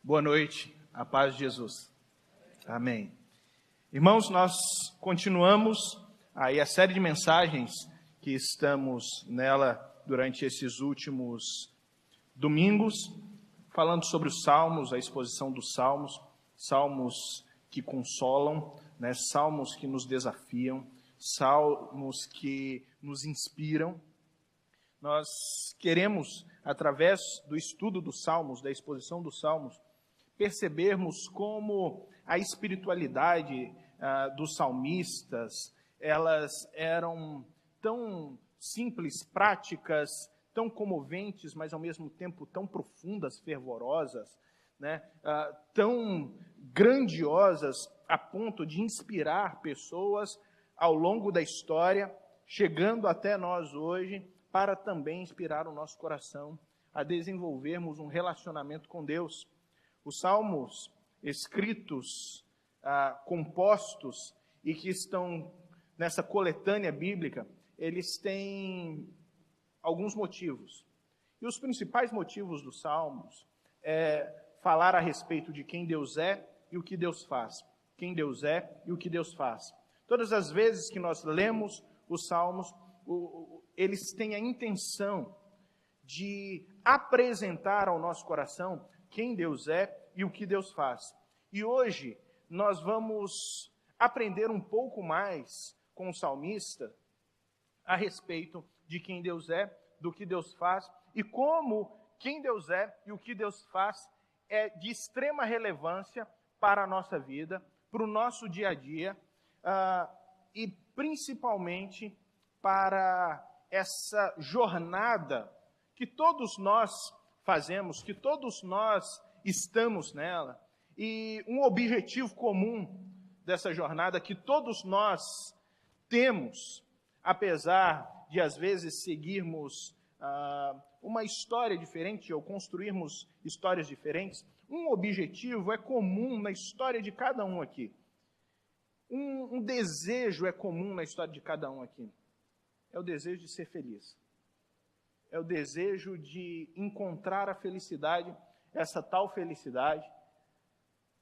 Boa noite, a paz de Jesus. Amém. Irmãos, nós continuamos aí a série de mensagens que estamos nela durante esses últimos domingos, falando sobre os salmos, a exposição dos salmos, salmos que consolam, né? Salmos que nos desafiam, salmos que nos inspiram. Nós queremos, através do estudo dos salmos, da exposição dos salmos, percebermos como a espiritualidade dos salmistas, elas eram tão simples, práticas, tão comoventes, mas ao mesmo tempo tão profundas, fervorosas, né? Tão grandiosas a ponto de inspirar pessoas ao longo da história, chegando até nós hoje, para também inspirar o nosso coração a desenvolvermos um relacionamento com Deus. Os salmos escritos, compostos e que estão nessa coletânea bíblica, eles têm alguns motivos. E os principais motivos dos salmos é falar a respeito de quem Deus é e o que Deus faz. Quem Deus é e o que Deus faz. Todas as vezes que nós lemos os salmos, eles têm a intenção de apresentar ao nosso coração quem Deus é e o que Deus faz. E hoje nós vamos aprender um pouco mais com o salmista a respeito de quem Deus é, do que Deus faz e como quem Deus é e o que Deus faz é de extrema relevância para a nossa vida, para o nosso dia a dia e principalmente para essa jornada que todos nós fazemos, que todos nós estamos nela, e um objetivo comum dessa jornada que todos nós temos, apesar de às vezes seguirmos uma história diferente ou construirmos histórias diferentes, um objetivo é comum na história de cada um aqui. Um desejo é comum na história de cada um aqui. É o desejo de ser feliz. É o desejo de encontrar a felicidade, essa tal felicidade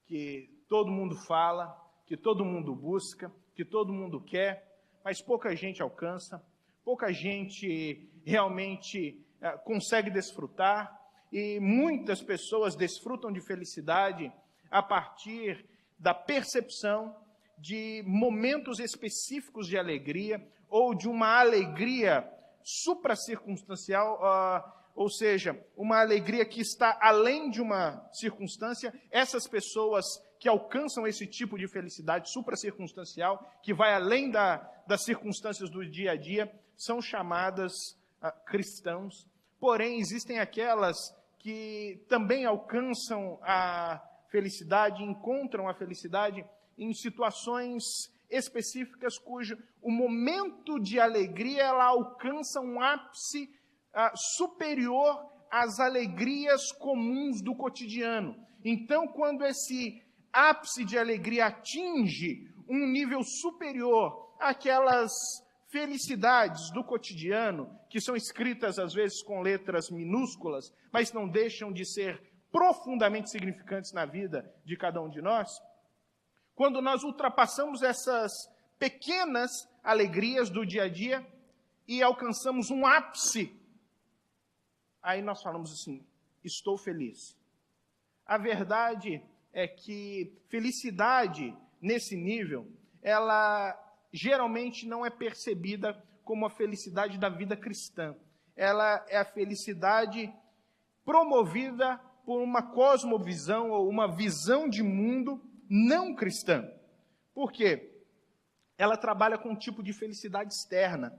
que todo mundo fala, que todo mundo busca, que todo mundo quer, mas pouca gente alcança, pouca gente realmente consegue desfrutar, e muitas pessoas desfrutam de felicidade a partir da percepção de momentos específicos de alegria, ou de uma alegria supracircunstancial, ou seja, uma alegria que está além de uma circunstância. Essas pessoas que alcançam esse tipo de felicidade supracircunstancial, que vai além das circunstâncias do dia a dia, são chamadas cristãos. Porém, existem aquelas que também alcançam a felicidade, encontram a felicidade em situações específicas cujo o momento de alegria ela alcança um ápice superior às alegrias comuns do cotidiano. Então, quando esse ápice de alegria atinge um nível superior àquelas felicidades do cotidiano, que são escritas às vezes com letras minúsculas, mas não deixam de ser profundamente significantes na vida de cada um de nós, quando nós ultrapassamos essas pequenas alegrias do dia a dia e alcançamos um ápice, aí nós falamos assim: estou feliz. A verdade é que felicidade nesse nível, ela geralmente não é percebida como a felicidade da vida cristã. Ela é a felicidade promovida por uma cosmovisão ou uma visão de mundo não cristã. Por quê? Ela trabalha com um tipo de felicidade externa.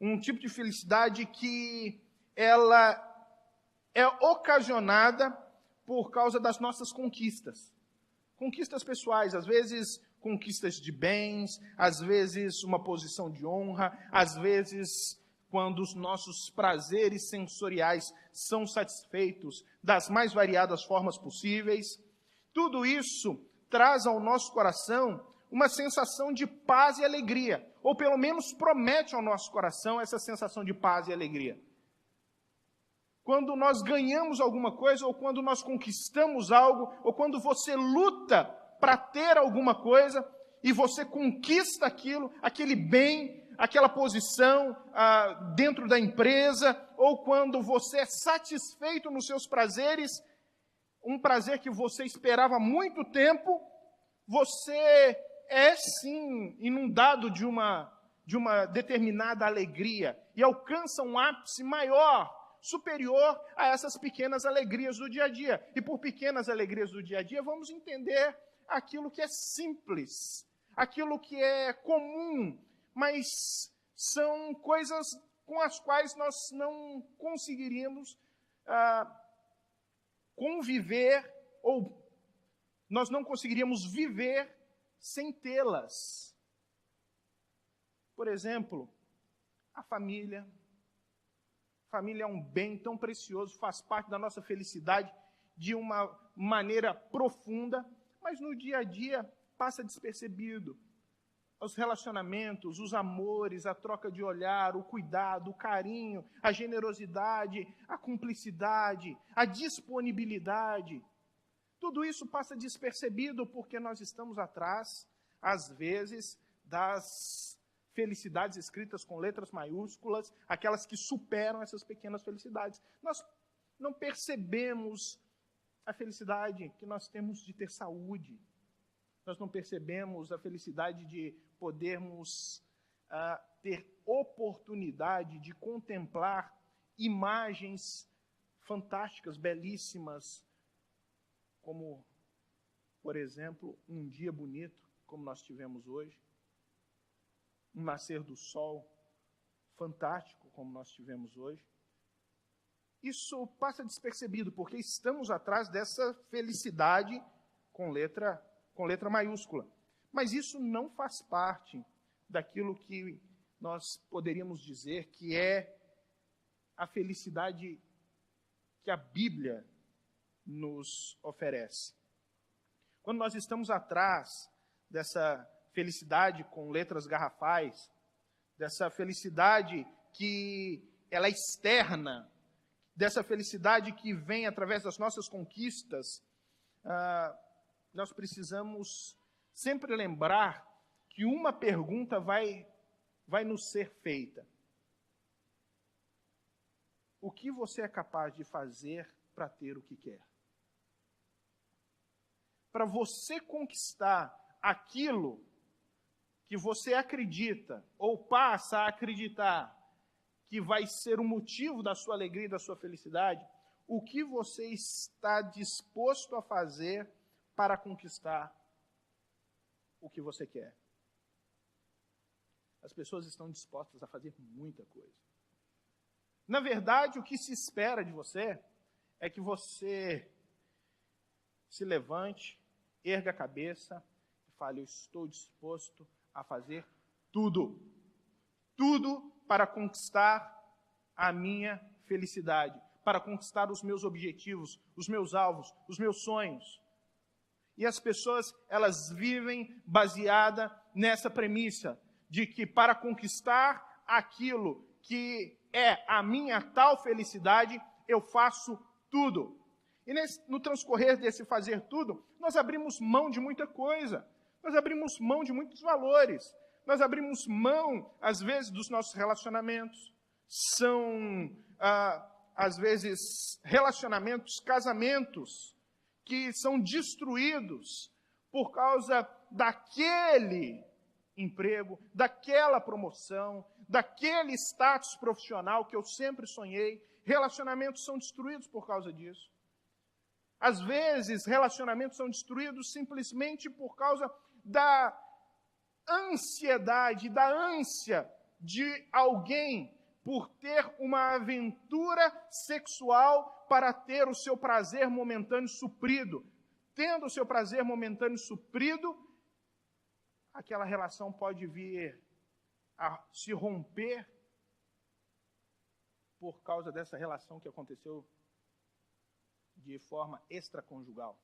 Um tipo de felicidade que ela é ocasionada por causa das nossas conquistas. Conquistas pessoais, às vezes conquistas de bens, às vezes uma posição de honra, às vezes quando os nossos prazeres sensoriais são satisfeitos das mais variadas formas possíveis. Tudo isso traz ao nosso coração uma sensação de paz e alegria, ou pelo menos promete ao nosso coração essa sensação de paz e alegria. quando nós ganhamos alguma coisa, ou quando nós conquistamos algo, ou quando você luta para ter alguma coisa, e você conquista aquilo, aquele bem, aquela posição dentro da empresa, ou quando você é satisfeito nos seus prazeres, um prazer que você esperava há muito tempo, você é sim inundado de uma determinada alegria e alcança um ápice maior, superior a essas pequenas alegrias do dia a dia. E por pequenas alegrias do dia a dia, vamos entender aquilo que é simples, aquilo que é comum, mas são coisas com as quais nós não conseguiríamos conviver, ou nós não conseguiríamos viver sem tê-las. Por exemplo, a família. A família é um bem tão precioso, faz parte da nossa felicidade de uma maneira profunda, mas no dia a dia passa despercebido. Os relacionamentos, os amores, a troca de olhar, o cuidado, o carinho, a generosidade, a cumplicidade, a disponibilidade. Tudo isso passa despercebido porque nós estamos atrás, às vezes, das felicidades escritas com letras maiúsculas, aquelas que superam essas pequenas felicidades. Nós não percebemos a felicidade que nós temos de ter saúde. Nós não percebemos a felicidade de podermos ter oportunidade de contemplar imagens fantásticas, belíssimas, como, por exemplo, um dia bonito, como nós tivemos hoje, um nascer do sol fantástico, como nós tivemos hoje. Isso passa despercebido, porque estamos atrás dessa felicidade com letra maiúscula. Mas isso não faz parte daquilo que nós poderíamos dizer que é a felicidade que a Bíblia nos oferece. Quando nós estamos atrás dessa felicidade com letras garrafais, dessa felicidade que ela é externa, dessa felicidade que vem através das nossas conquistas, nós precisamos sempre lembrar que uma pergunta vai nos ser feita. O que você é capaz de fazer para ter o que quer? Para você conquistar aquilo que você acredita, ou passa a acreditar, que vai ser o motivo da sua alegria e da sua felicidade, o que você está disposto a fazer para conquistar o que você quer? As pessoas estão dispostas a fazer muita coisa. Na verdade, o que se espera de você é que você se levante, erga a cabeça e fale: eu estou disposto a fazer tudo. Tudo para conquistar a minha felicidade, para conquistar os meus objetivos, os meus alvos, os meus sonhos. E as pessoas, elas vivem baseada nessa premissa de que para conquistar aquilo que é a minha tal felicidade, eu faço tudo. E no transcorrer desse fazer tudo, nós abrimos mão de muita coisa. Nós abrimos mão de muitos valores. Nós abrimos mão, às vezes, dos nossos relacionamentos. São, às vezes, relacionamentos, casamentos, que são destruídos por causa daquele emprego, daquela promoção, daquele status profissional que eu sempre sonhei. Relacionamentos são destruídos por causa disso. Às vezes, relacionamentos são destruídos simplesmente por causa da ansiedade, da ânsia de alguém por ter uma aventura sexual para ter o seu prazer momentâneo suprido. Tendo o seu prazer momentâneo suprido, aquela relação pode vir a se romper por causa dessa relação que aconteceu de forma extraconjugal.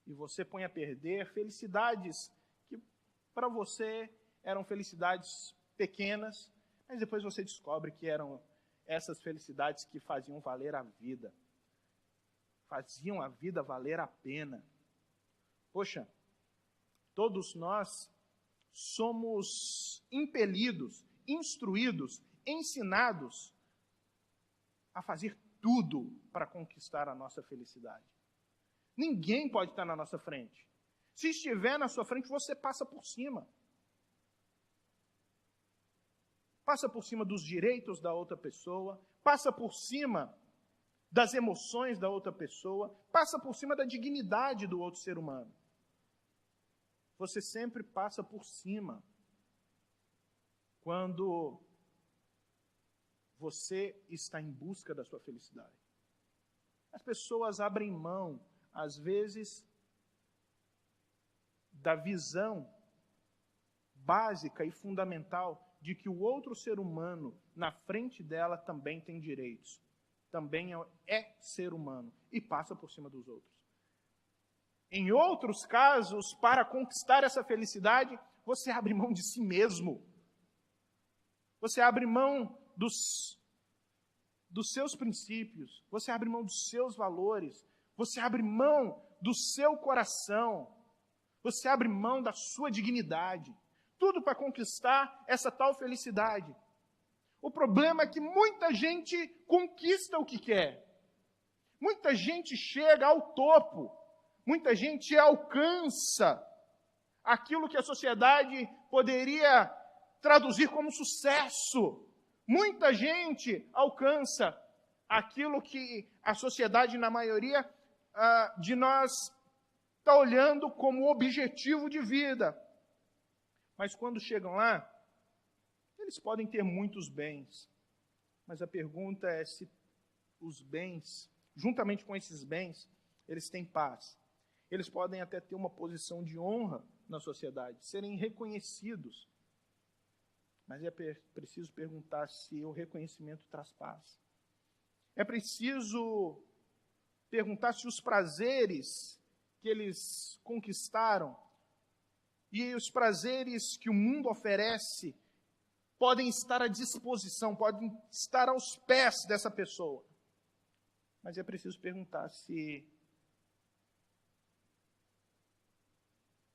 E você põe a perder felicidades que para você eram felicidades pequenas, mas depois você descobre que eram essas felicidades que faziam valer a vida. Faziam a vida valer a pena. Poxa, todos nós somos impelidos, instruídos, ensinados a fazer tudo para conquistar a nossa felicidade. Ninguém pode estar na nossa frente. Se estiver na sua frente, você passa por cima. Passa por cima dos direitos da outra pessoa, passa por cima das emoções da outra pessoa, passa por cima da dignidade do outro ser humano. Você sempre passa por cima quando você está em busca da sua felicidade. As pessoas abrem mão, às vezes, da visão básica e fundamental de que o outro ser humano, na frente dela, também tem direitos. Também é ser humano e passa por cima dos outros. Em outros casos, para conquistar essa felicidade, você abre mão de si mesmo. Você abre mão dos seus princípios, você abre mão dos seus valores, você abre mão do seu coração, você abre mão da sua dignidade. Tudo para conquistar essa tal felicidade. O problema é que muita gente conquista o que quer. Muita gente chega ao topo. Muita gente alcança aquilo que a sociedade poderia traduzir como sucesso. Muita gente alcança aquilo que a sociedade, na maioria de nós, está olhando como objetivo de vida. Mas quando chegam lá, eles podem ter muitos bens. Mas a pergunta é se os bens, juntamente com esses bens, eles têm paz. Eles podem até ter uma posição de honra na sociedade, serem reconhecidos. Mas é preciso perguntar se o reconhecimento traz paz. É preciso perguntar se os prazeres que eles conquistaram e os prazeres que o mundo oferece podem estar à disposição, podem estar aos pés dessa pessoa. Mas é preciso perguntar se,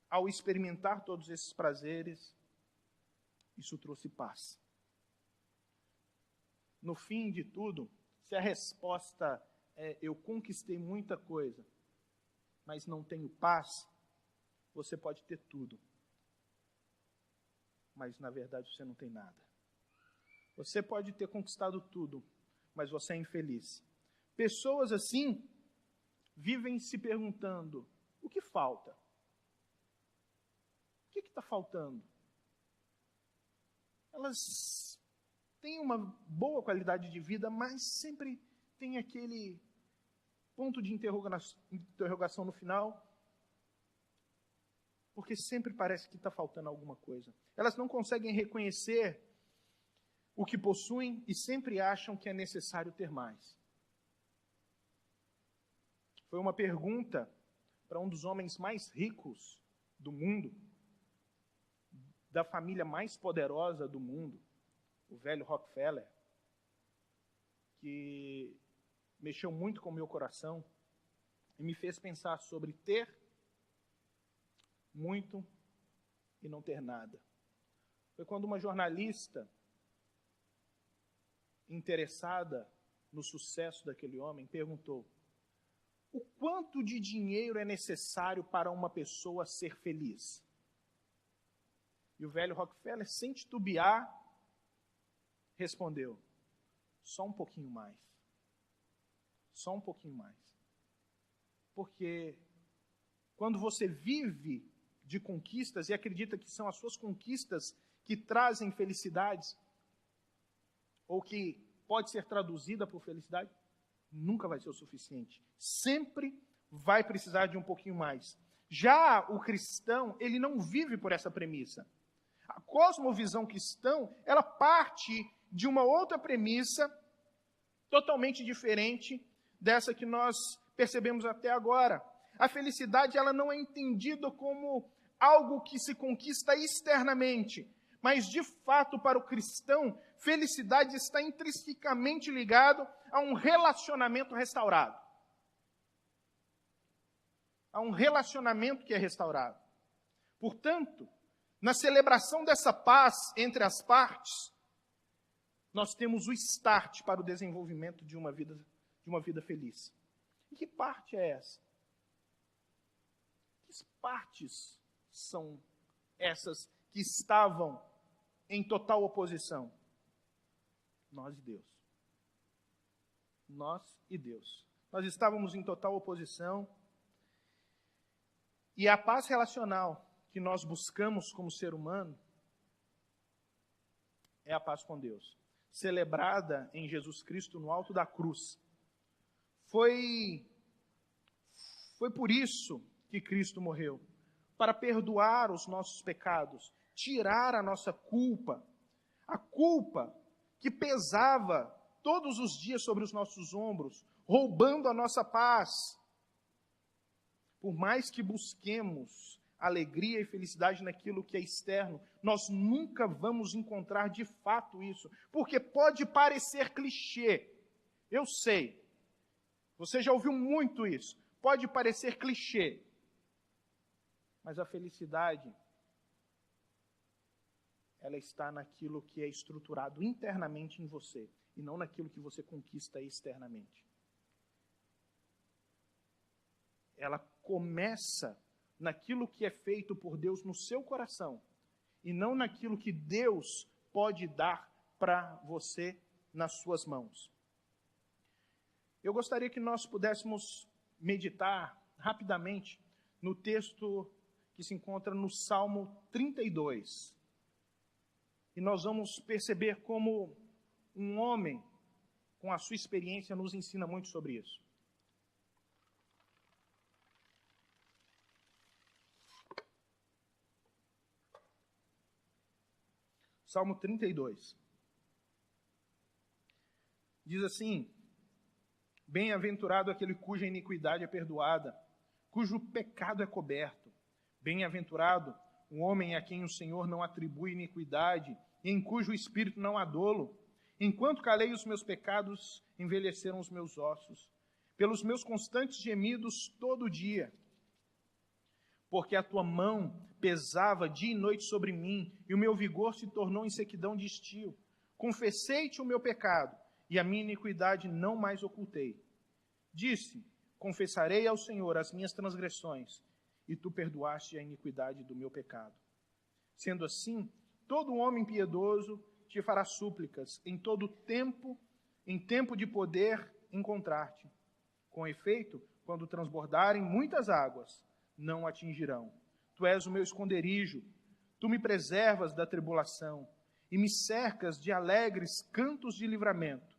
ao experimentar todos esses prazeres, isso trouxe paz. No fim de tudo, se a resposta é eu conquistei muita coisa, mas não tenho paz, você pode ter tudo, mas na verdade você não tem nada. Você pode ter conquistado tudo, mas você é infeliz. Pessoas assim vivem se perguntando: o que falta? O que está faltando? Elas têm uma boa qualidade de vida, mas sempre tem aquele ponto de interrogação no final, porque sempre parece que está faltando alguma coisa. Elas não conseguem reconhecer o que possuem e sempre acham que é necessário ter mais. Foi uma pergunta para um dos homens mais ricos do mundo, da família mais poderosa do mundo, o velho Rockefeller, que mexeu muito com o meu coração e me fez pensar sobre ter muito e não ter nada. Foi quando uma jornalista interessada no sucesso daquele homem perguntou: o quanto de dinheiro é necessário para uma pessoa ser feliz? E o velho Rockefeller, sem titubear, respondeu: só um pouquinho mais. Só um pouquinho mais. Porque quando você vive de conquistas e acredita que são as suas conquistas que trazem felicidades, ou que pode ser traduzida por felicidade, nunca vai ser o suficiente. Sempre vai precisar de um pouquinho mais. Já o cristão, ele não vive por essa premissa. A cosmovisão cristã, ela parte de uma outra premissa totalmente diferente dessa que nós percebemos até agora. A felicidade, ela não é entendida como algo que se conquista externamente, mas, de fato, para o cristão, felicidade está intrinsecamente ligado a um relacionamento restaurado. A um relacionamento que é restaurado. Portanto, na celebração dessa paz entre as partes, nós temos o start para o desenvolvimento de uma vida feliz. E que parte é essa? Que partes são essas que estavam em total oposição? Nós e Deus. Nós e Deus. Nós estávamos em total oposição. E a paz relacional que nós buscamos como ser humano é a paz com Deus, celebrada em Jesus Cristo no alto da cruz. Foi por isso que Cristo morreu, para perdoar os nossos pecados, tirar a nossa culpa, a culpa que pesava todos os dias sobre os nossos ombros, roubando a nossa paz. Por mais que busquemos alegria e felicidade naquilo que é externo, nós nunca vamos encontrar de fato isso, porque pode parecer clichê. Eu sei, você já ouviu muito isso, pode parecer clichê, mas a felicidade, ela está naquilo que é estruturado internamente em você, e não naquilo que você conquista externamente. Ela começa naquilo que é feito por Deus no seu coração, e não naquilo que Deus pode dar para você nas suas mãos. Eu gostaria que nós pudéssemos meditar rapidamente no texto que se encontra no Salmo 32. E nós vamos perceber como um homem, com a sua experiência, nos ensina muito sobre isso. Salmo 32. Diz assim: bem-aventurado aquele cuja iniquidade é perdoada, cujo pecado é coberto. Bem-aventurado o homem a quem o Senhor não atribui iniquidade, e em cujo espírito não há dolo. Enquanto calei os meus pecados, envelheceram os meus ossos, pelos meus constantes gemidos todo dia. Porque a tua mão pesava dia e noite sobre mim, e o meu vigor se tornou em sequidão de estio. Confessei-te o meu pecado, e a minha iniquidade não mais ocultei. Disse: confessarei ao Senhor as minhas transgressões, e tu perdoaste a iniquidade do meu pecado. Sendo assim, todo homem piedoso te fará súplicas em todo tempo, em tempo de poder encontrar-te. Com efeito, quando transbordarem muitas águas, não atingirão. Tu és o meu esconderijo, tu me preservas da tribulação, e me cercas de alegres cantos de livramento.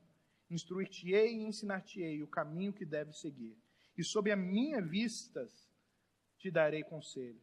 Instruir-te-ei e ensinar-te-ei o caminho que deves seguir, e sob a minha vista te darei conselho.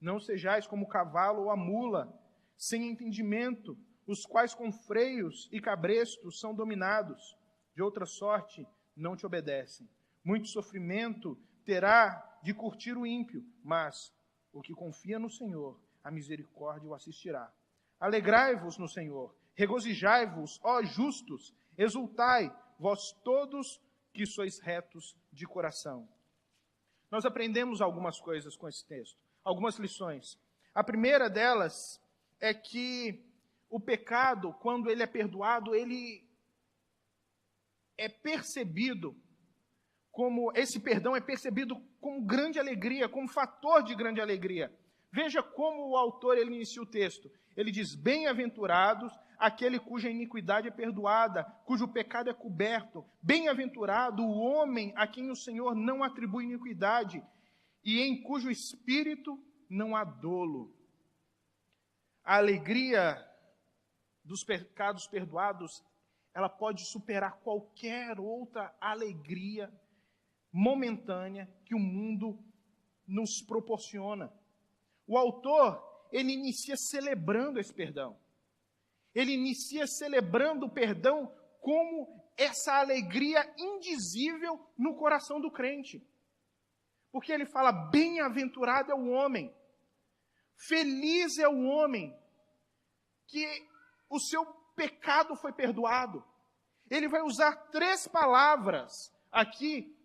Não sejais como o cavalo ou a mula, sem entendimento, os quais com freios e cabrestos são dominados. De outra sorte, não te obedecem. Muito sofrimento terá de curtir o ímpio, mas o que confia no Senhor, a misericórdia o assistirá. Alegrai-vos no Senhor, regozijai-vos, ó justos, exultai, vós todos que sois retos de coração. Nós aprendemos algumas coisas com esse texto, algumas lições. A primeira delas é que o pecado, quando ele é perdoado, ele é percebido como, esse perdão é percebido como grande alegria, como fator de grande alegria. Veja como o autor ele inicia o texto. Ele diz: bem-aventurados aquele cuja iniquidade é perdoada, cujo pecado é coberto. Bem-aventurado o homem a quem o Senhor não atribui iniquidade e em cujo espírito não há dolo. A alegria dos pecados perdoados, ela pode superar qualquer outra alegria momentânea que o mundo nos proporciona. O autor, ele inicia celebrando esse perdão. Ele inicia celebrando o perdão como essa alegria indizível no coração do crente. Porque ele fala: bem-aventurado é o homem, feliz é o homem que o seu pecado foi perdoado. Ele vai usar 3 palavras aqui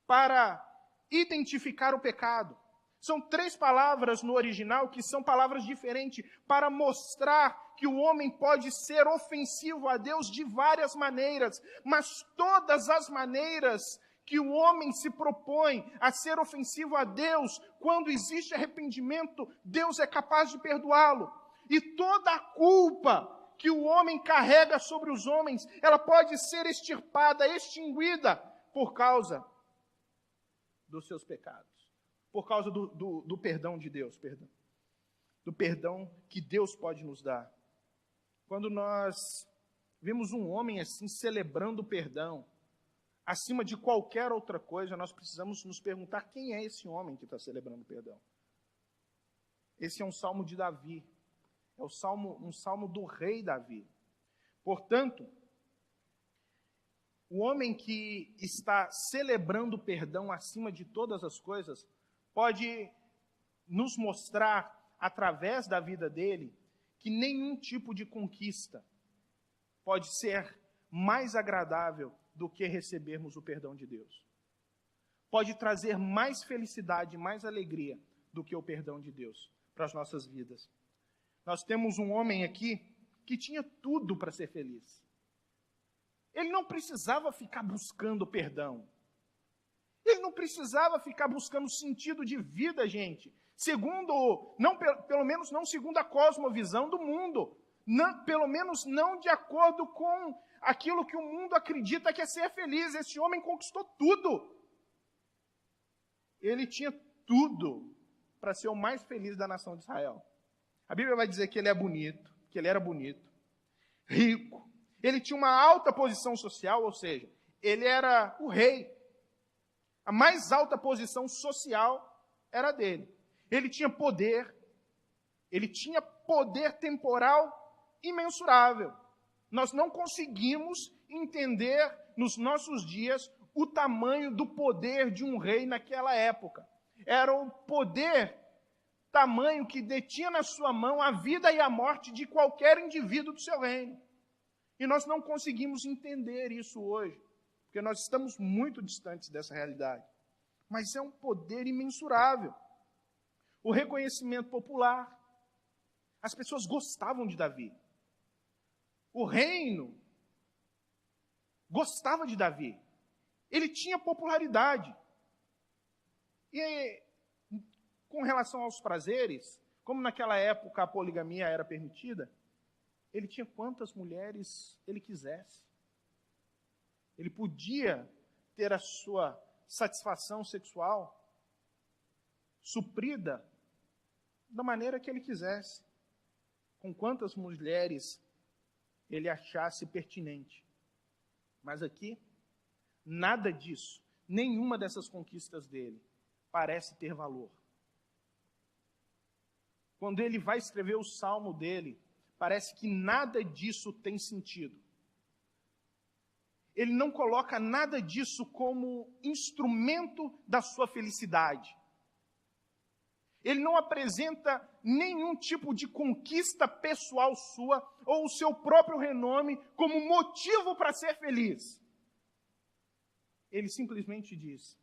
para identificar o pecado. São 3 palavras no original que são palavras diferentes para mostrar que o homem pode ser ofensivo a Deus de várias maneiras, mas todas as maneiras que o homem se propõe a ser ofensivo a Deus, quando existe arrependimento, Deus é capaz de perdoá-lo. E toda a culpa que o homem carrega sobre os homens, ela pode ser extirpada, extinguida por causa dos seus pecados. Por causa do perdão de Deus, do perdão que Deus pode nos dar. Quando nós vemos um homem assim celebrando o perdão, acima de qualquer outra coisa, nós precisamos nos perguntar quem é esse homem que está celebrando o perdão. Esse é um salmo de Davi, é um salmo do rei Davi. Portanto, o homem que está celebrando o perdão acima de todas as coisas, pode nos mostrar, através da vida dele, que nenhum tipo de conquista pode ser mais agradável do que recebermos o perdão de Deus. Pode trazer mais felicidade, mais alegria do que o perdão de Deus para as nossas vidas. Nós temos um homem aqui que tinha tudo para ser feliz. Ele não precisava ficar buscando perdão. Ele não precisava ficar buscando sentido de vida, gente. Pelo menos não segundo a cosmovisão do mundo. Pelo menos não de acordo com aquilo que o mundo acredita que é ser feliz. Esse homem conquistou tudo. Ele tinha tudo para ser o mais feliz da nação de Israel. A Bíblia vai dizer que ele é bonito, que ele era bonito, rico. Ele tinha uma alta posição social, ou seja, ele era o rei. A mais alta posição social era dele. Ele tinha poder temporal imensurável. Nós não conseguimos entender nos nossos dias o tamanho do poder de um rei naquela época. Era o poder tamanho que detinha na sua mão a vida e a morte de qualquer indivíduo do seu reino. E nós não conseguimos entender isso hoje, porque nós estamos muito distantes dessa realidade. Mas é um poder imensurável. O reconhecimento popular. As pessoas gostavam de Davi. O reino gostava de Davi. Ele tinha popularidade. E com relação aos prazeres, como naquela época a poligamia era permitida, ele tinha quantas mulheres ele quisesse. Ele podia ter a sua satisfação sexual suprida da maneira que ele quisesse, com quantas mulheres ele achasse pertinente. Mas aqui, nada disso, nenhuma dessas conquistas dele parece ter valor. Quando ele vai escrever o salmo dele, parece que nada disso tem sentido. Ele não coloca nada disso como instrumento da sua felicidade. Ele não apresenta nenhum tipo de conquista pessoal sua ou o seu próprio renome como motivo para ser feliz. Ele simplesmente diz: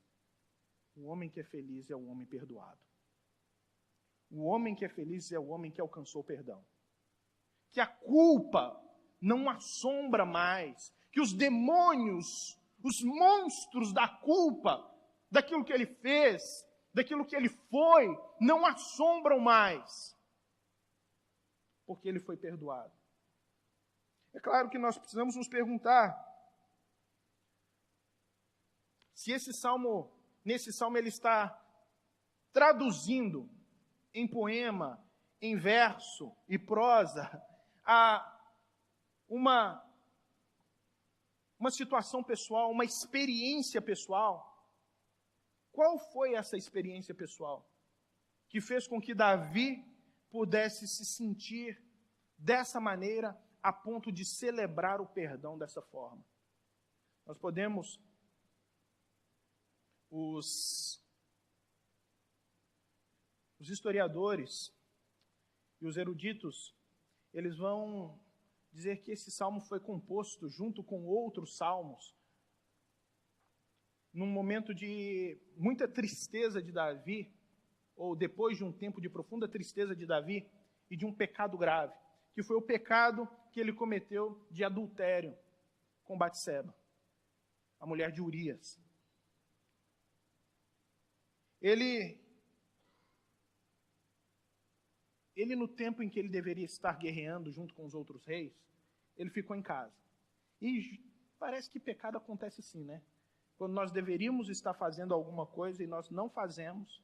o homem que é feliz é o homem perdoado. O homem que é feliz é o homem que alcançou o perdão. Que a culpa não assombra mais, que os demônios, os monstros da culpa, daquilo que ele fez, daquilo que ele foi, não assombram mais, porque ele foi perdoado. É claro que nós precisamos nos perguntar se nesse salmo ele está traduzindo em poema, em verso e prosa, uma situação pessoal, uma experiência pessoal. Qual foi essa experiência pessoal que fez com que Davi pudesse se sentir dessa maneira a ponto de celebrar o perdão dessa forma? Nós podemos, os historiadores e os eruditos, eles vão dizer que esse salmo foi composto junto com outros salmos, num momento de muita tristeza de Davi, ou depois de um tempo de profunda tristeza de Davi, e de um pecado grave, que foi o pecado que ele cometeu de adultério com Batseba, a mulher de Urias. Ele no tempo em que ele deveria estar guerreando junto com os outros reis, ele ficou em casa. E parece que pecado acontece assim, né? Quando nós deveríamos estar fazendo alguma coisa e nós não fazemos,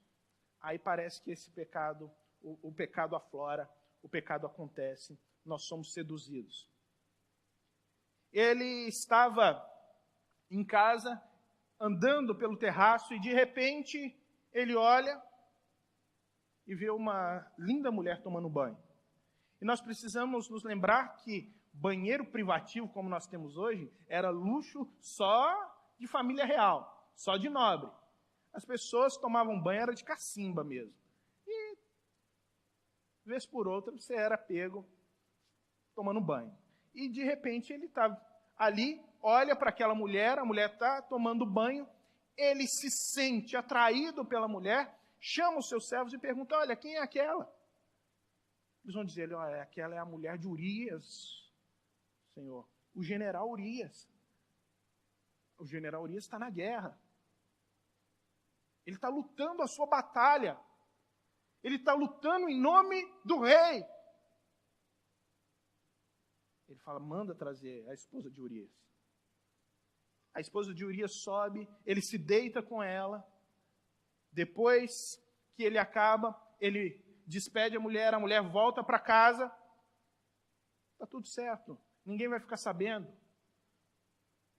aí parece que esse pecado, o pecado aflora, o pecado acontece, nós somos seduzidos. Ele estava em casa, andando pelo terraço, e de repente ele olha e vê uma linda mulher tomando banho. E nós precisamos nos lembrar que banheiro privativo, como nós temos hoje, era luxo só de família real, só de nobre. As pessoas tomavam banho, era de cacimba mesmo. E, vez por outra, você era pego tomando banho. E, de repente, ele está ali, olha para aquela mulher, a mulher está tomando banho, ele se sente atraído pela mulher, chama os seus servos e pergunta, olha, quem é aquela? Eles vão dizer, olha, aquela é a mulher de Urias, Senhor. O general Urias. O general Urias está na guerra. Ele está lutando a sua batalha. Ele está lutando em nome do rei. Ele fala, manda trazer a esposa de Urias. A esposa de Urias sobe, ele se deita com ela. Depois que ele acaba, ele despede a mulher volta para casa. Está tudo certo, ninguém vai ficar sabendo.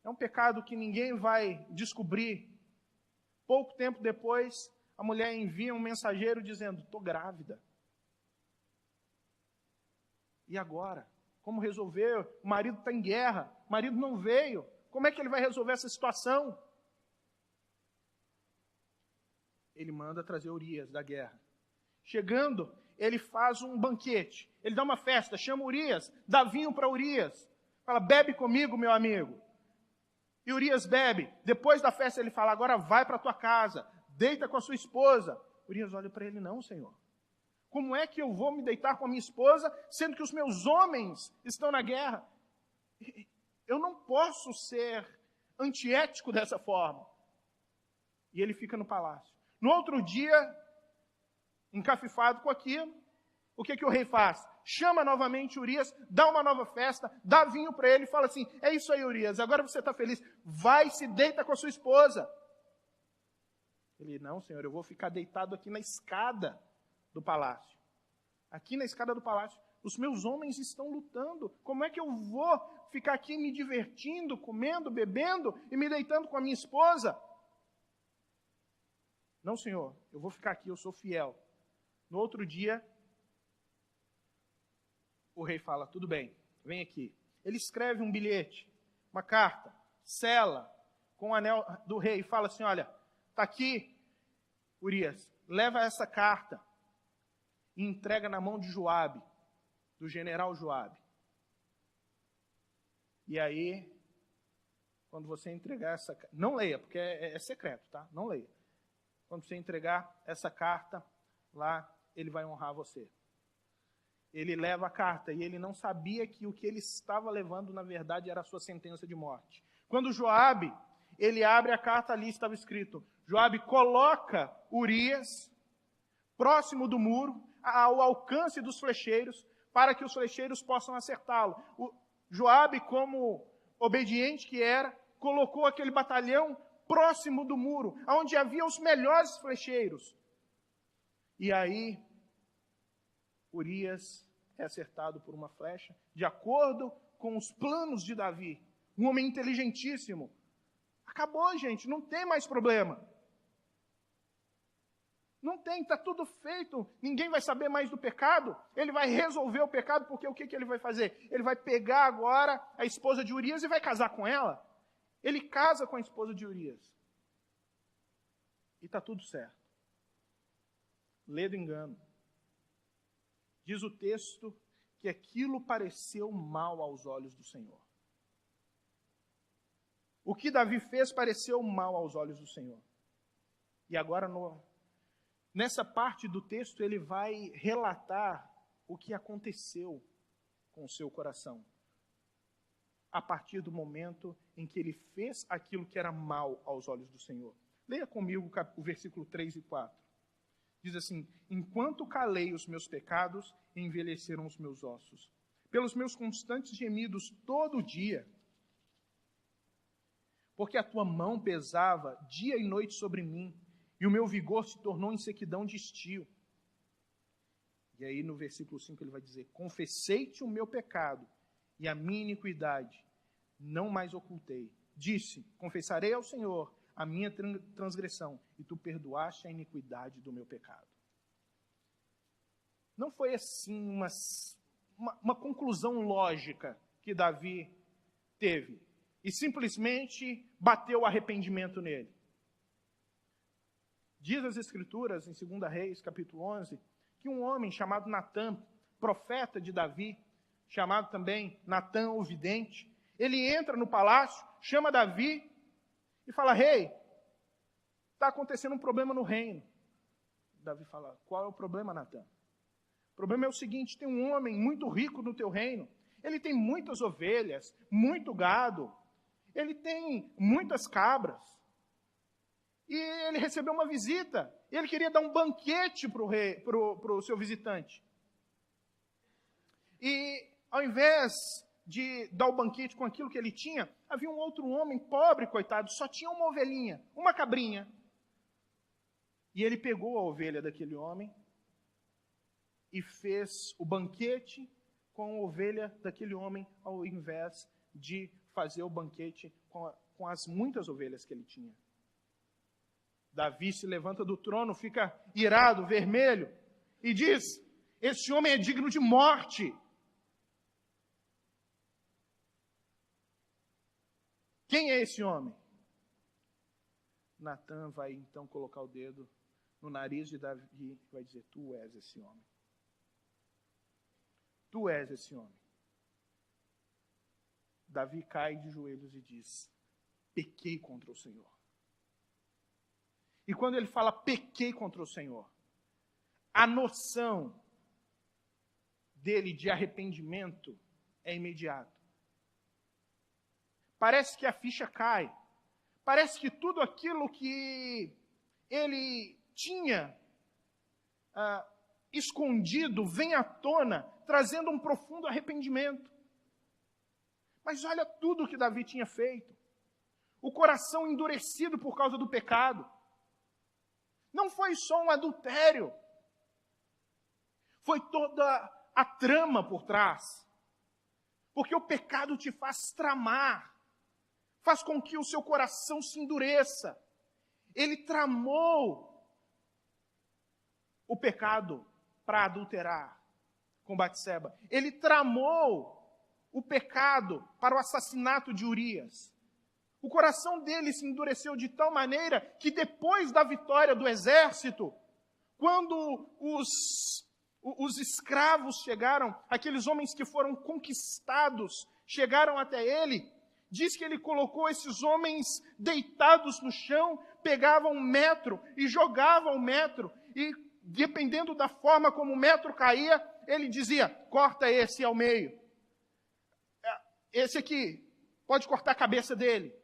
É um pecado que ninguém vai descobrir. Pouco tempo depois, a mulher envia um mensageiro dizendo, estou grávida. E agora? Como resolver? O marido está em guerra, o marido não veio. Como é que ele vai resolver essa situação? Ele manda trazer Urias da guerra. Chegando, ele faz um banquete. Ele dá uma festa, chama Urias, dá vinho para Urias. Fala, bebe comigo, meu amigo. E Urias bebe. Depois da festa ele fala, agora vai para a tua casa, deita com a sua esposa. Urias olha para ele, não, Senhor. Como é que eu vou me deitar com a minha esposa, sendo que os meus homens estão na guerra? Eu não posso ser antiético dessa forma. E ele fica no palácio. No outro dia, encafifado com aquilo, o que o rei faz? Chama novamente Urias, dá uma nova festa, dá vinho para ele e fala assim, é isso aí, Urias, agora você está feliz, vai se deita com a sua esposa. Ele, não, Senhor, eu vou ficar deitado aqui na escada do palácio. Aqui na escada do palácio, os meus homens estão lutando. Como é que eu vou ficar aqui me divertindo, comendo, bebendo e me deitando com a minha esposa? Não, Senhor, eu vou ficar aqui, eu sou fiel. No outro dia, o rei fala, tudo bem, vem aqui. Ele escreve um bilhete, uma carta, sela com o anel do rei e fala assim, olha, está aqui, Urias, leva essa carta e entrega na mão de Joabe, do general Joabe. E aí, quando você entregar essa carta, não leia, porque é secreto, tá? Não leia. Quando você entregar essa carta, lá, ele vai honrar você. Ele leva a carta e ele não sabia que o que ele estava levando, na verdade, era a sua sentença de morte. Quando Joabe, ele abre a carta, ali estava escrito, Joabe coloca Urias próximo do muro, ao alcance dos flecheiros, para que os flecheiros possam acertá-lo. Joabe, como obediente que era, colocou aquele batalhão próximo do muro, onde havia os melhores flecheiros. E aí, Urias é acertado por uma flecha, de acordo com os planos de Davi. Um homem inteligentíssimo. Acabou, gente, não tem mais problema. Não tem, está tudo feito. Ninguém vai saber mais do pecado. Ele vai resolver o pecado, porque o que ele vai fazer? Ele vai pegar agora a esposa de Urias e vai casar com ela. Ele casa com a esposa de Urias. E está tudo certo. Lê do engano. Diz o texto que aquilo pareceu mal aos olhos do Senhor. O que Davi fez pareceu mal aos olhos do Senhor. E agora, nessa parte do texto, ele vai relatar o que aconteceu com o seu coração, a partir do momento em que ele fez aquilo que era mal aos olhos do Senhor. Leia comigo o versículo 3 e 4. Diz assim: enquanto calei os meus pecados, envelheceram os meus ossos. Pelos meus constantes gemidos todo dia, porque a tua mão pesava dia e noite sobre mim, e o meu vigor se tornou em sequidão de estio. E aí no versículo 5 ele vai dizer: confessei-te o meu pecado, e a minha iniquidade não mais ocultei. Disse: confessarei ao Senhor a minha transgressão, e tu perdoaste a iniquidade do meu pecado. Não foi assim uma conclusão lógica que Davi teve, e simplesmente bateu arrependimento nele. Diz as Escrituras, em 2 Reis, capítulo 11, que um homem chamado Natã, profeta de Davi, chamado também Natã o vidente, ele entra no palácio, chama Davi e fala: rei, está acontecendo um problema no reino. Davi fala: qual é o problema, Natã? O problema é o seguinte: tem um homem muito rico no teu reino, ele tem muitas ovelhas, muito gado, ele tem muitas cabras, e ele recebeu uma visita, e ele queria dar um banquete para o seu visitante. E ao invés de dar o banquete com aquilo que ele tinha, havia um outro homem pobre, coitado, só tinha uma ovelhinha, uma cabrinha. E ele pegou a ovelha daquele homem e fez o banquete com a ovelha daquele homem, ao invés de fazer o banquete com as muitas ovelhas que ele tinha. Davi se levanta do trono, fica irado, vermelho, e diz: esse homem é digno de morte. Quem é esse homem? Natã vai então colocar o dedo no nariz de Davi e vai dizer: tu és esse homem. Tu és esse homem. Davi cai de joelhos e diz: pequei contra o Senhor. E quando ele fala pequei contra o Senhor, a noção dele de arrependimento é imediata. Parece que a ficha cai. Parece que tudo aquilo que ele tinha escondido vem à tona, trazendo um profundo arrependimento. Mas olha tudo o que Davi tinha feito. O coração endurecido por causa do pecado. Não foi só um adultério. Foi toda a trama por trás. Porque o pecado te faz tramar. Faz com que o seu coração se endureça. Ele tramou o pecado para adulterar com Batseba. Ele tramou o pecado para o assassinato de Urias. O coração dele se endureceu de tal maneira que depois da vitória do exército, quando os escravos chegaram, aqueles homens que foram conquistados, chegaram até ele, diz que ele colocou esses homens deitados no chão, pegava um metro e jogava o metro, e dependendo da forma como o metro caía, ele dizia: corta esse ao meio. Esse aqui, pode cortar a cabeça dele.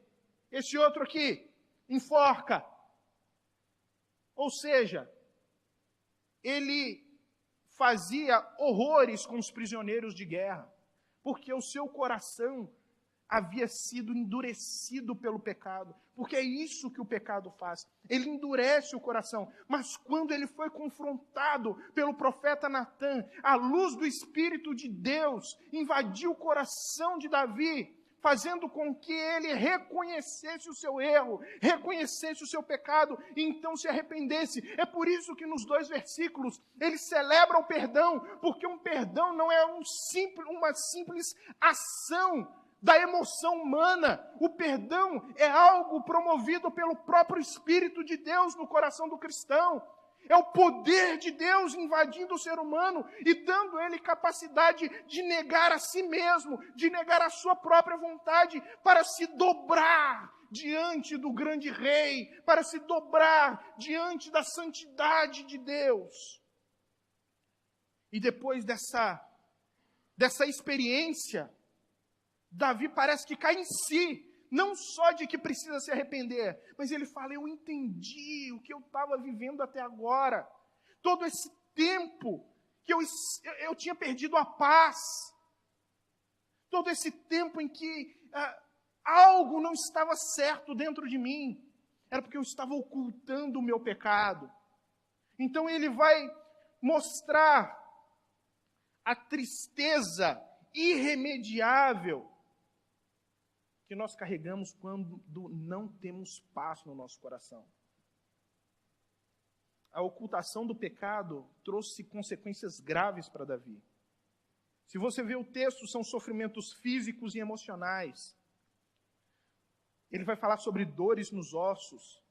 Esse outro aqui, enforca. Ou seja, ele fazia horrores com os prisioneiros de guerra, porque o seu coração havia sido endurecido pelo pecado, porque é isso que o pecado faz, ele endurece o coração. Mas quando ele foi confrontado pelo profeta Natã, a luz do Espírito de Deus invadiu o coração de Davi, fazendo com que ele reconhecesse o seu erro, reconhecesse o seu pecado e então se arrependesse. É por isso que nos 2 versículos ele celebra o perdão, porque um perdão não é uma simples ação da emoção humana. O perdão é algo promovido pelo próprio Espírito de Deus no coração do cristão. É o poder de Deus invadindo o ser humano e dando a ele capacidade de negar a si mesmo, de negar a sua própria vontade, para se dobrar diante do grande rei, para se dobrar diante da santidade de Deus. E depois dessa experiência, Davi parece que cai em si, não só de que precisa se arrepender, mas ele fala, eu entendi o que eu estava vivendo até agora. Todo esse tempo que eu tinha perdido a paz. Todo esse tempo em que algo não estava certo dentro de mim. Era porque eu estava ocultando o meu pecado. Então ele vai mostrar a tristeza irremediável que nós carregamos quando não temos paz no nosso coração. A ocultação do pecado trouxe consequências graves para Davi. Se você vê o texto, são sofrimentos físicos e emocionais. Ele vai falar sobre dores nos ossos,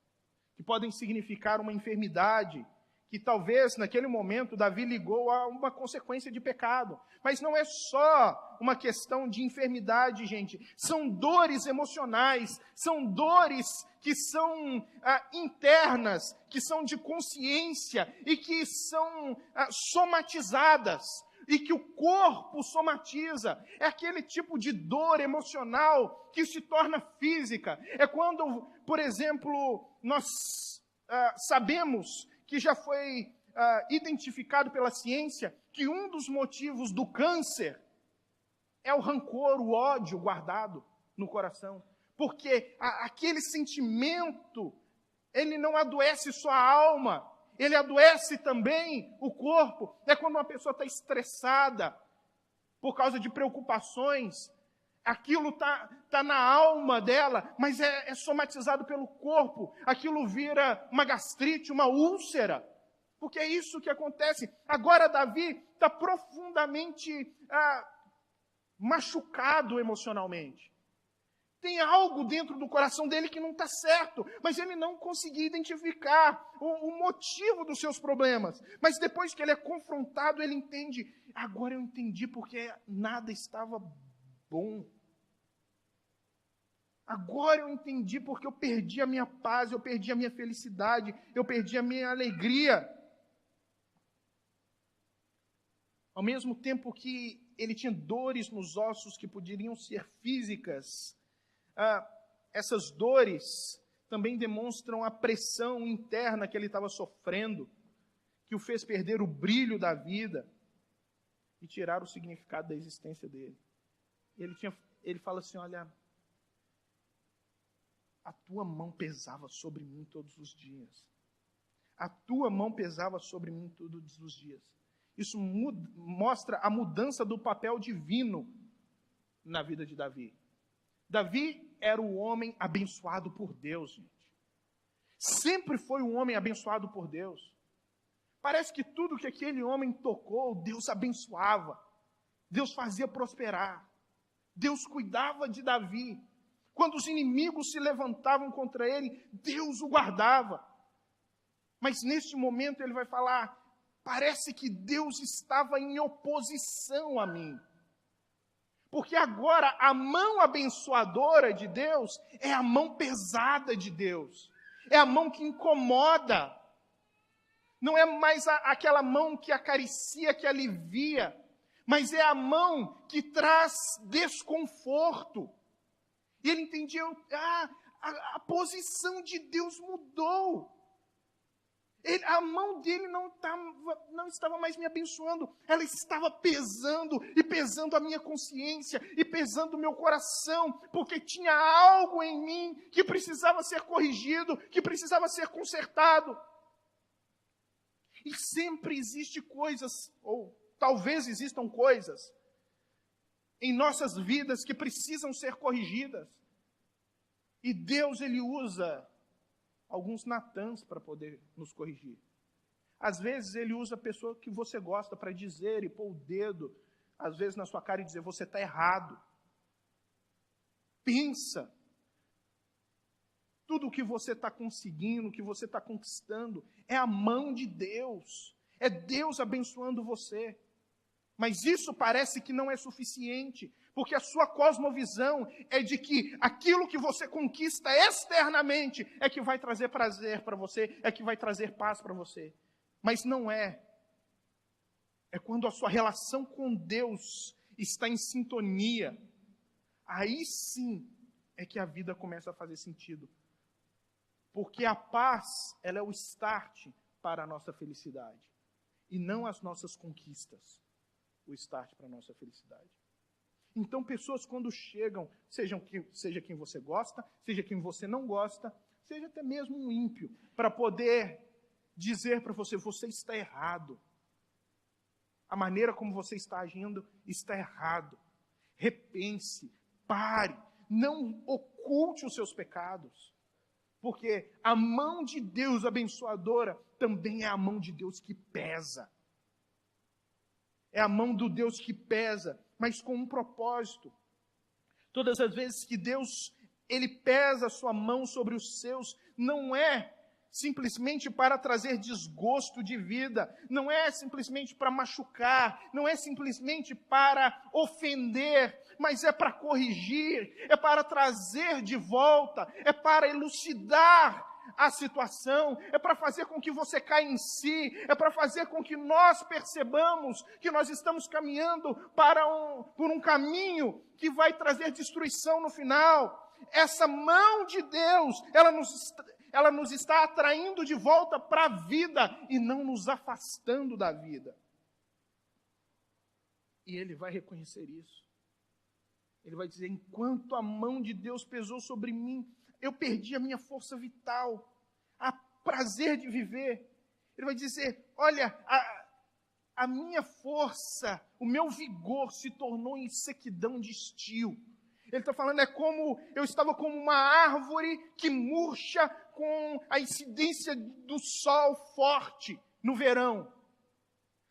que podem significar uma enfermidade, que talvez naquele momento Davi ligou a uma consequência de pecado. Mas não é só uma questão de enfermidade, gente. São dores emocionais, são dores que são internas, que são de consciência e que são somatizadas. E que o corpo somatiza. É aquele tipo de dor emocional que se torna física. É quando, por exemplo, nós sabemos que já foi identificado pela ciência que um dos motivos do câncer é o rancor, o ódio guardado no coração. Porque aquele sentimento, ele não adoece só a alma, ele adoece também o corpo. É quando uma pessoa está estressada por causa de preocupações, aquilo está na alma dela, mas é somatizado pelo corpo. Aquilo vira uma gastrite, uma úlcera, porque é isso que acontece. Agora Davi está profundamente machucado emocionalmente. Tem algo dentro do coração dele que não está certo, mas ele não conseguia identificar o motivo dos seus problemas. Mas depois que ele é confrontado, ele entende, agora eu entendi porque nada estava bom. Agora eu entendi porque eu perdi a minha paz, eu perdi a minha felicidade, eu perdi a minha alegria. Ao mesmo tempo que ele tinha dores nos ossos que poderiam ser físicas, essas dores também demonstram a pressão interna que ele estava sofrendo, que o fez perder o brilho da vida e tirar o significado da existência dele. Ele fala assim, olha, a tua mão pesava sobre mim todos os dias. A tua mão pesava sobre mim todos os dias. Isso mostra a mudança do papel divino na vida de Davi. Davi era o homem abençoado por Deus, gente. Sempre foi um homem abençoado por Deus. Parece que tudo que aquele homem tocou, Deus abençoava. Deus fazia prosperar. Deus cuidava de Davi. Quando os inimigos se levantavam contra ele, Deus o guardava. Mas neste momento ele vai falar, parece que Deus estava em oposição a mim. Porque agora a mão abençoadora de Deus é a mão pesada de Deus. É a mão que incomoda. Não é mais aquela mão que acaricia, que alivia, mas é a mão que traz desconforto. E ele entendia, a posição de Deus mudou. A mão dele não estava mais me abençoando, ela estava pesando, e pesando a minha consciência, e pesando o meu coração, porque tinha algo em mim que precisava ser corrigido, que precisava ser consertado. E sempre existe coisas, ou talvez existam coisas, em nossas vidas que precisam ser corrigidas. E Deus, Ele usa alguns Natãs para poder nos corrigir. Às vezes Ele usa a pessoa que você gosta para dizer e pôr o dedo, às vezes na sua cara e dizer, você está errado. Pensa. tudo o que você está conseguindo, o que você está conquistando, é a mão de Deus. É Deus abençoando você. Mas isso parece que não é suficiente, porque a sua cosmovisão é de que aquilo que você conquista externamente é que vai trazer prazer para você, é que vai trazer paz para você. Mas não é. É quando a sua relação com Deus está em sintonia, aí sim é que a vida começa a fazer sentido. Porque a paz, ela é o start para a nossa felicidade, e não as nossas conquistas, o start para a nossa felicidade. Então, pessoas quando chegam, seja quem você gosta, seja quem você não gosta, seja até mesmo um ímpio, para poder dizer para você, você está errado. A maneira como você está agindo está errado. Repense, pare, não oculte os seus pecados. Porque a mão de Deus abençoadora também é a mão de Deus que pesa. É a mão do Deus que pesa, mas com um propósito. Todas as vezes que Deus, Ele pesa a sua mão sobre os seus, não é simplesmente para trazer desgosto de vida, não é simplesmente para machucar, não é simplesmente para ofender, mas é para corrigir, é para trazer de volta, é para elucidar a situação, é para fazer com que você caia em si, é para fazer com que nós percebamos que nós estamos caminhando por um caminho que vai trazer destruição no final. Essa mão de Deus, ela nos está atraindo de volta para a vida e não nos afastando da vida. E ele vai reconhecer isso. Ele vai dizer, enquanto a mão de Deus pesou sobre mim, eu perdi a minha força vital, a prazer de viver. Ele vai dizer, olha, a minha força, o meu vigor se tornou em sequidão de estio. Ele está falando, eu estava como uma árvore que murcha com a incidência do sol forte no verão.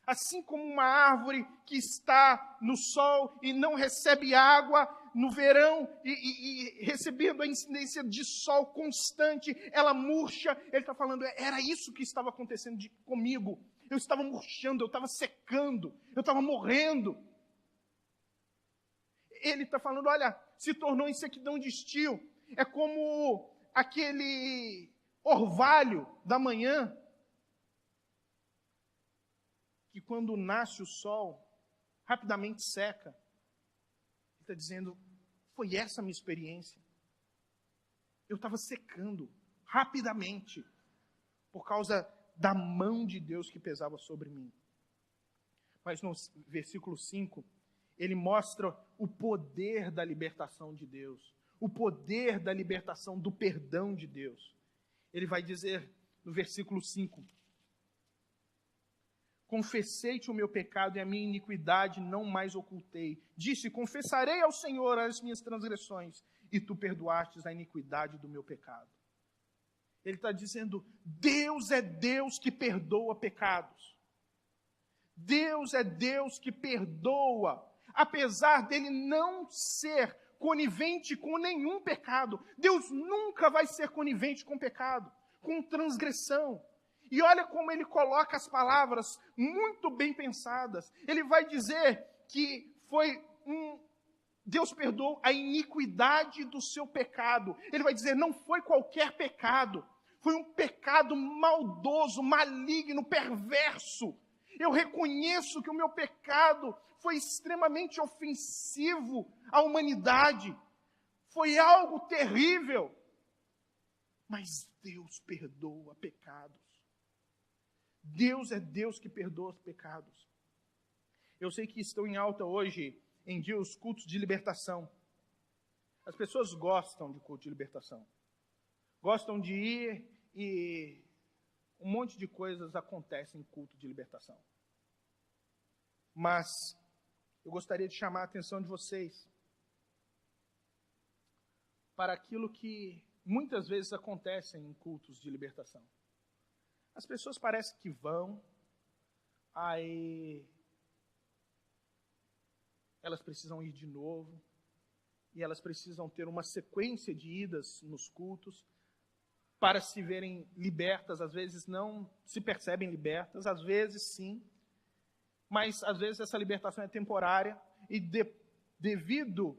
Assim como uma árvore que está no sol e não recebe água no verão e recebendo a incidência de sol constante, ela murcha. Ele está falando, era isso que estava acontecendo comigo. Eu estava murchando, eu estava secando, eu estava morrendo. Ele está falando, olha, se tornou em sequidão de estio. É como aquele orvalho da manhã, que quando nasce o sol, rapidamente seca. Ele está dizendo, foi essa a minha experiência. Eu estava secando rapidamente, por causa da mão de Deus que pesava sobre mim. Mas no versículo 5, ele mostra o poder da libertação de Deus, o poder da libertação do perdão de Deus. Ele vai dizer no versículo 5, confessei-te o meu pecado e a minha iniquidade não mais ocultei. Disse, confessarei ao Senhor as minhas transgressões, e tu perdoastes a iniquidade do meu pecado. Ele está dizendo, Deus é Deus que perdoa pecados. Deus é Deus que perdoa, apesar dele não ser conivente com nenhum pecado. Deus nunca vai ser conivente com pecado, com transgressão. E olha como ele coloca as palavras muito bem pensadas. Ele vai dizer que Deus perdoou a iniquidade do seu pecado. Ele vai dizer, não foi qualquer pecado. Foi um pecado maldoso, maligno, perverso. Eu reconheço que o meu pecado foi extremamente ofensivo à humanidade. Foi algo terrível. Mas Deus perdoa pecados. Deus é Deus que perdoa os pecados. Eu sei que estão em alta hoje em dia os cultos de libertação. As pessoas gostam de culto de libertação. Gostam de ir e um monte de coisas acontecem em culto de libertação. Mas eu gostaria de chamar a atenção de vocês para aquilo que muitas vezes acontece em cultos de libertação. As pessoas parecem que vão, aí elas precisam ir de novo, e elas precisam ter uma sequência de idas nos cultos, para se verem libertas, às vezes não se percebem libertas, às vezes sim, mas às vezes essa libertação é temporária e devido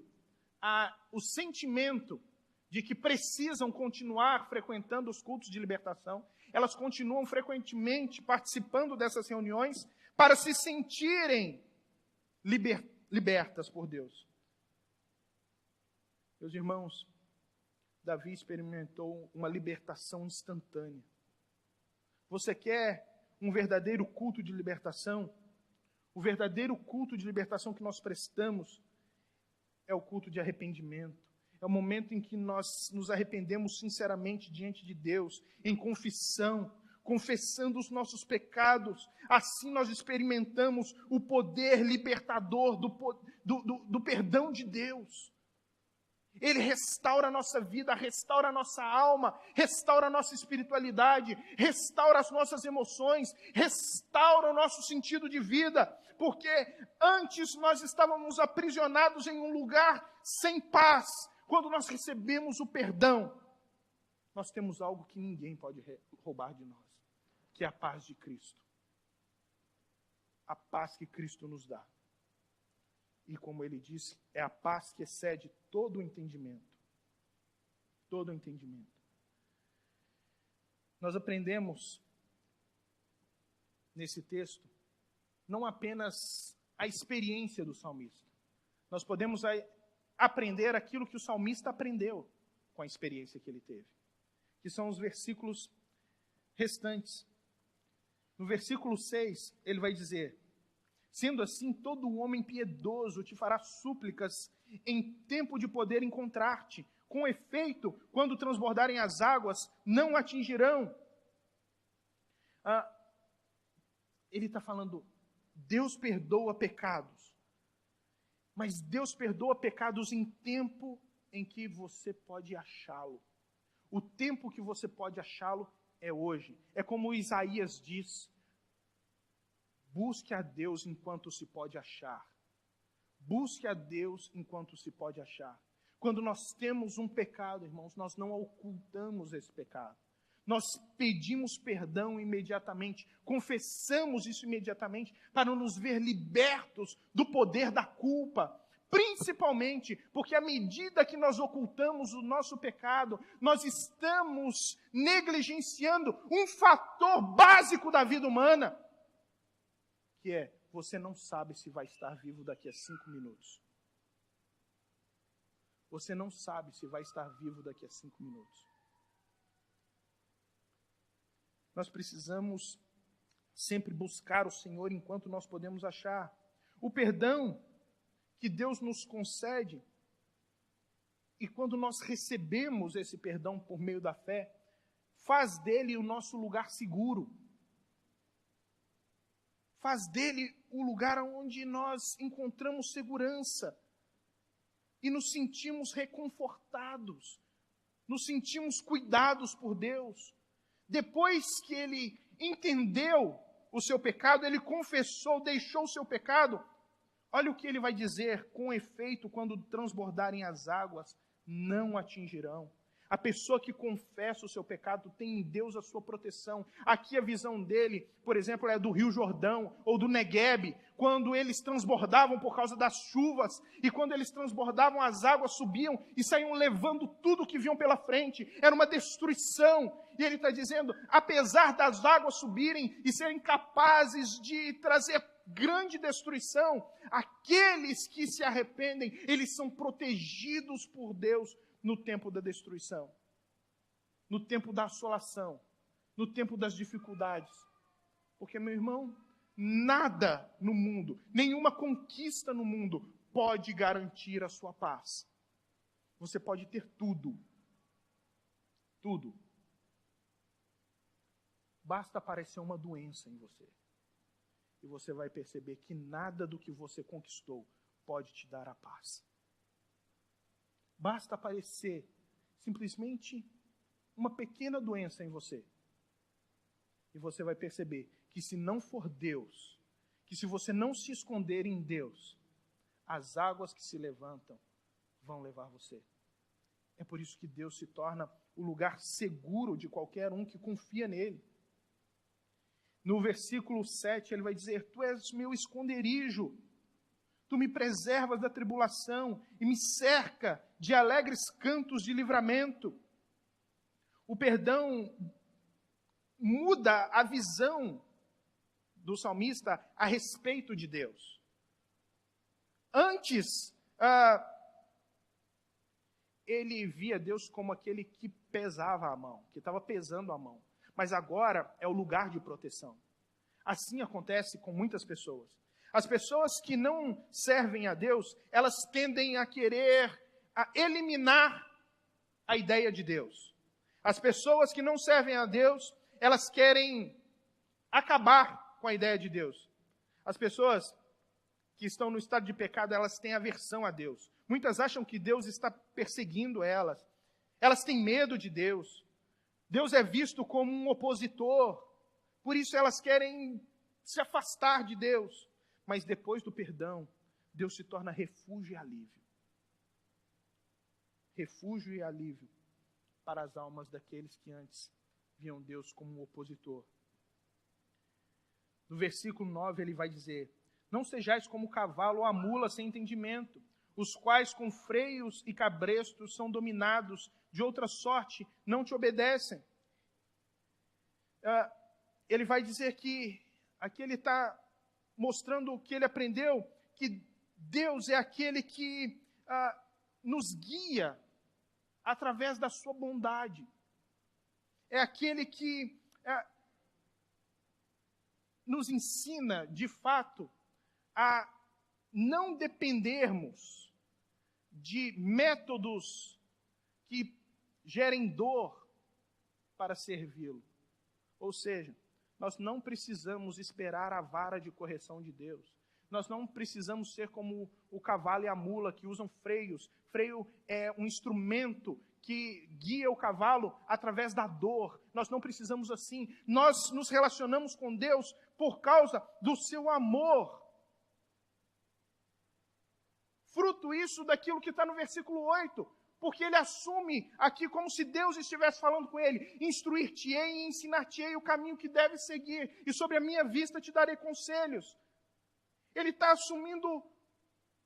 ao sentimento de que precisam continuar frequentando os cultos de libertação, elas continuam frequentemente participando dessas reuniões para se sentirem libertas por Deus. Meus irmãos, Davi experimentou uma libertação instantânea. Você quer um verdadeiro culto de libertação? O verdadeiro culto de libertação que nós prestamos é o culto de arrependimento. É o momento em que nós nos arrependemos sinceramente diante de Deus, em confissão, confessando os nossos pecados. Assim nós experimentamos o poder libertador do perdão de Deus. Ele restaura a nossa vida, restaura a nossa alma, restaura a nossa espiritualidade, restaura as nossas emoções, restaura o nosso sentido de vida, porque antes nós estávamos aprisionados em um lugar sem paz. Quando nós recebemos o perdão, nós temos algo que ninguém pode roubar de nós, que é a paz de Cristo. A paz que Cristo nos dá. E como ele disse, é a paz que excede todo o entendimento. Todo o entendimento. Nós aprendemos nesse texto não apenas a experiência do salmista. Nós podemos aprender aquilo que o salmista aprendeu com a experiência que ele teve, que são os versículos restantes. No versículo 6, ele vai dizer: sendo assim, todo homem piedoso te fará súplicas em tempo de poder encontrar-te. Com efeito, quando transbordarem as águas, não atingirão. Ele está falando, Deus perdoa pecados. Mas Deus perdoa pecados em tempo em que você pode achá-lo. O tempo que você pode achá-lo é hoje. É como Isaías diz: busque a Deus enquanto se pode achar. Busque a Deus enquanto se pode achar. Quando nós temos um pecado, irmãos, nós não ocultamos esse pecado. Nós pedimos perdão imediatamente, confessamos isso imediatamente para nos ver libertos do poder da culpa. Principalmente porque à medida que nós ocultamos o nosso pecado, nós estamos negligenciando um fator básico da vida humana, que é, você não sabe se vai estar vivo daqui a 5 minutos. Você não sabe se vai estar vivo daqui a 5 minutos. Nós precisamos sempre buscar o Senhor enquanto nós podemos achar. O perdão que Deus nos concede, e quando nós recebemos esse perdão por meio da fé, faz dele o nosso lugar seguro. Faz dele o lugar onde nós encontramos segurança e nos sentimos reconfortados, nos sentimos cuidados por Deus. Depois que ele entendeu o seu pecado, ele confessou, deixou o seu pecado, olha o que ele vai dizer: com efeito, quando transbordarem as águas, não atingirão. A pessoa que confessa o seu pecado tem em Deus a sua proteção. Aqui a visão dele, por exemplo, é do Rio Jordão ou do Neguebe, quando eles transbordavam por causa das chuvas, e quando eles transbordavam, as águas subiam e saíam levando tudo que viam pela frente. Era uma destruição. E ele está dizendo, apesar das águas subirem e serem capazes de trazer grande destruição, aqueles que se arrependem, eles são protegidos por Deus no tempo da destruição, no tempo da assolação, no tempo das dificuldades. Porque, meu irmão, nada no mundo, nenhuma conquista no mundo pode garantir a sua paz. Você pode ter tudo. Tudo. Basta aparecer uma doença em você. E você vai perceber que nada do que você conquistou pode te dar a paz. Basta aparecer simplesmente uma pequena doença em você. E você vai perceber que se não for Deus, que se você não se esconder em Deus, as águas que se levantam vão levar você. É por isso que Deus se torna o lugar seguro de qualquer um que confia nele. No versículo 7, ele vai dizer: Tu és meu esconderijo, tu me preservas da tribulação e me cerca de alegres cantos de livramento. O perdão muda a visão do salmista a respeito de Deus. Antes, ele via Deus como aquele que pesava a mão, que estava pesando a mão. Mas agora é o lugar de proteção. Assim acontece com muitas pessoas. As pessoas que não servem a Deus, elas tendem a querer eliminar a ideia de Deus. As pessoas que não servem a Deus, elas querem acabar com a ideia de Deus. As pessoas que estão no estado de pecado, elas têm aversão a Deus. Muitas acham que Deus está perseguindo elas. Elas têm medo de Deus. Deus é visto como um opositor. Por isso elas querem se afastar de Deus. Mas depois do perdão, Deus se torna refúgio e alívio. Refúgio e alívio para as almas daqueles que antes viam Deus como um opositor. No versículo 9 ele vai dizer: Não sejais como o cavalo ou a mula sem entendimento, os quais com freios e cabrestos são dominados, de outra sorte não te obedecem. Ele vai dizer que aqui ele está mostrando o que ele aprendeu, que Deus é aquele que nos guia através da sua bondade. É aquele que nos ensina, de fato, a não dependermos de métodos que gerem dor para servi-lo. Ou seja, nós não precisamos esperar a vara de correção de Deus. Nós não precisamos ser como o cavalo e a mula que usam freios. Freio é um instrumento que guia o cavalo através da dor. Nós não precisamos assim. Nós nos relacionamos com Deus por causa do seu amor. Fruto isso daquilo que está no versículo 8. Porque ele assume aqui como se Deus estivesse falando com ele: instruir-te-ei e ensinar-te-ei o caminho que deves seguir, e sobre a minha vista te darei conselhos. Ele está assumindo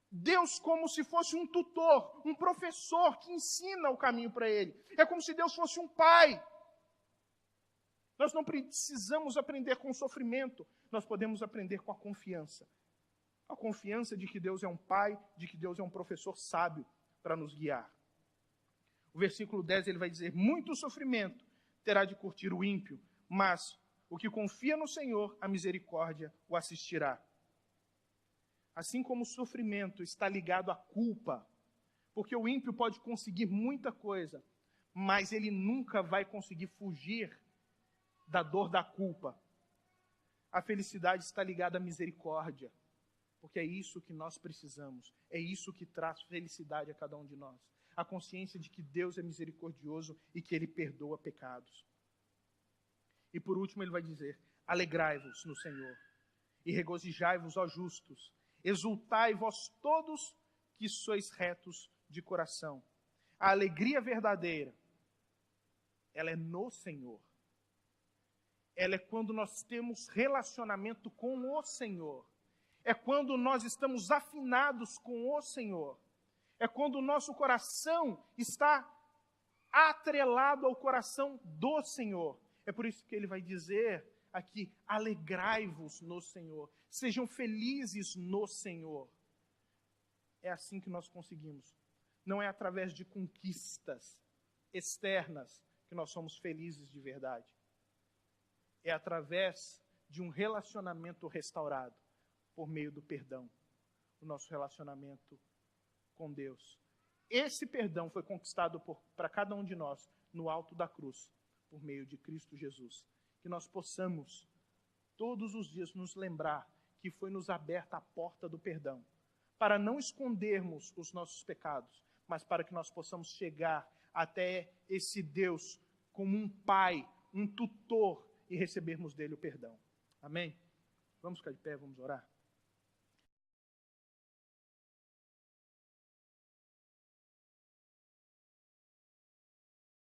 Deus como se fosse um tutor, um professor que ensina o caminho para ele. É como se Deus fosse um pai. Nós não precisamos aprender com o sofrimento, nós podemos aprender com a confiança. A confiança de que Deus é um pai, de que Deus é um professor sábio para nos guiar. O versículo 10 ele vai dizer: muito sofrimento terá de curtir o ímpio, mas o que confia no Senhor, a misericórdia o assistirá. Assim como o sofrimento está ligado à culpa, porque o ímpio pode conseguir muita coisa, mas ele nunca vai conseguir fugir da dor da culpa. A felicidade está ligada à misericórdia, porque é isso que nós precisamos, é isso que traz felicidade a cada um de nós. A consciência de que Deus é misericordioso e que Ele perdoa pecados. E por último ele vai dizer: alegrai-vos no Senhor e regozijai-vos, ó justos. Exultai vós todos que sois retos de coração. A alegria verdadeira, ela é no Senhor. Ela é quando nós temos relacionamento com o Senhor. É quando nós estamos afinados com o Senhor. É quando o nosso coração está atrelado ao coração do Senhor. É por isso que ele vai dizer aqui: alegrai-vos no Senhor. Sejam felizes no Senhor. É assim que nós conseguimos. Não é através de conquistas externas que nós somos felizes de verdade. É através de um relacionamento restaurado por meio do perdão. O nosso relacionamento com Deus. Esse perdão foi conquistado para cada um de nós no alto da cruz, por meio de Cristo Jesus. Que nós possamos todos os dias nos lembrar que foi nos aberta a porta do perdão, para não escondermos os nossos pecados, mas para que nós possamos chegar até esse Deus como um pai, um tutor, e recebermos dele o perdão. Amém? Vamos ficar de pé, vamos orar?